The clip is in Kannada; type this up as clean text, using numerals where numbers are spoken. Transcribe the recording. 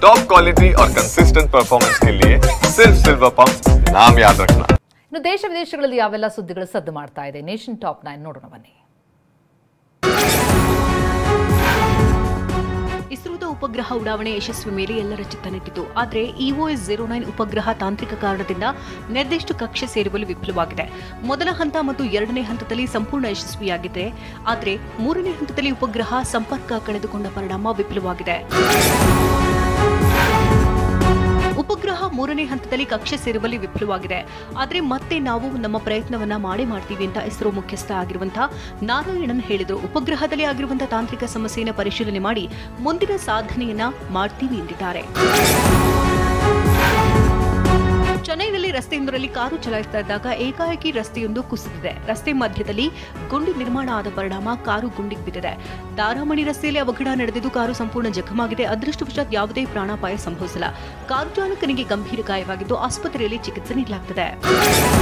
टॉप क्वालिटी और कंसिस्टेंट परफॉर्मेंस के लिए सिर्फ सिल्वर पंप नाम याद रखना। ಇನ್ನು ದೇಶ ವಿದೇಶಗಳಲ್ಲಿ ಯಾವೆಲ್ಲ ಸುದ್ದಿಗಳು ಸದ್ದು ಮಾಡ್ತಾ ಇದೆ ನೇಷನ್ ಟಾಪ್ 9 ನೋಡೋಣ ಬನ್ನಿ. ಇಸ್ರೋದ ಉಪಗ್ರಹ ಉಡಾವಣೆ ಯಶಸ್ವಿ ಮೇಲೆ ಎಲ್ಲರ ಚಿತ್ತ ನೆಟ್ಟಿತು. ಆದರೆ EOS-09 ಉಪಗ್ರಹ ತಾಂತ್ರಿಕ ಕಾರಣದಿಂದ ನಿರ್ದಿಷ್ಟ ಕಕ್ಷೆ ಸೇರುವಲ್ಲಿ ವಿಫಲವಾಗಿದೆ. ಮೊದಲ ಹಂತ ಮತ್ತು ಎರಡನೇ ಹಂತದಲ್ಲಿ ಸಂಪೂರ್ಣ ಯಶಸ್ವಿಯಾಗಿದೆ. ಆದರೆ ಮೂರನೇ ಹಂತದಲ್ಲಿ ಉಪಗ್ರಹ ಸಂಪರ್ಕ ಕಳೆದುಕೊಂಡ ಪರಿಣಾಮ ವಿಫಲವಾಗಿದೆ. ಉಪಗ್ರಹ ಮೂರನೇ ಹಂತದಲ್ಲಿ ಕಕ್ಷೆ ಸೇರುವಲ್ಲಿ ವಿಫಲವಾಗಿದೆ. ಆದರೆ ಮತ್ತೆ ನಾವು ನಮ್ಮ ಪ್ರಯತ್ನವನ್ನ ಮಾಡ್ತೀವಿ ಅಂತ ಇಸ್ರೋ ಮುಖ್ಯಸ್ಥ ಆಗಿರುವಂತಹ ನಾರಾಯಣನ್ ಹೇಳಿದರು. ಉಪಗ್ರಹದಲ್ಲಿ ಆಗಿರುವಂತಹ ತಾಂತ್ರಿಕ ಸಮಸ್ಯೆಯನ್ನು ಪರಿಶೀಲನೆ ಮಾಡಿ ಮುಂದಿನ ಸಾಧನೆಯನ್ನ ಮಾಡ್ತೀವಿ ಎಂದಿದ್ದಾರೆ. ಚೆನ್ನೈನಲ್ಲಿ ರಸ್ತೆಯೊಂದರಲ್ಲಿ ಕಾರು ಚಲಾಯಿಸ್ತಾ ಇದ್ದಾಗ ಏಕಾಏಕಿ ರಸ್ತೆಯೊಂದು ಕುಸಿದಿದೆ. ರಸ್ತೆ ಮಧ್ಯದಲ್ಲಿ ಗುಂಡಿ ನಿರ್ಮಾಣ ಆದ ಪರಿಣಾಮ ಕಾರು ಗುಂಡಿಗೆ ಬಿದ್ದಿದೆ. ದಾರಾಮಣಿ ರಸ್ತೆಯಲ್ಲಿ ಅವಘಡ ನಡೆದಿದ್ದು ಕಾರು ಸಂಪೂರ್ಣ ಜಖಮಾಗಿದೆ. ಅದೃಷ್ಟವಶಾತ್ ಯಾವುದೇ ಪ್ರಾಣಾಪಾಯ ಸಂಭವಿಸಿಲ್ಲ. ಕಾರು ಚಾಲಕನಿಗೆ ಗಂಭೀರ ಗಾಯವಾಗಿದ್ದು ಆಸ್ಪತ್ರೆಯಲ್ಲಿ ಚಿಕಿತ್ಸೆ ನೀಡಲಾಗುತ್ತಿದೆ.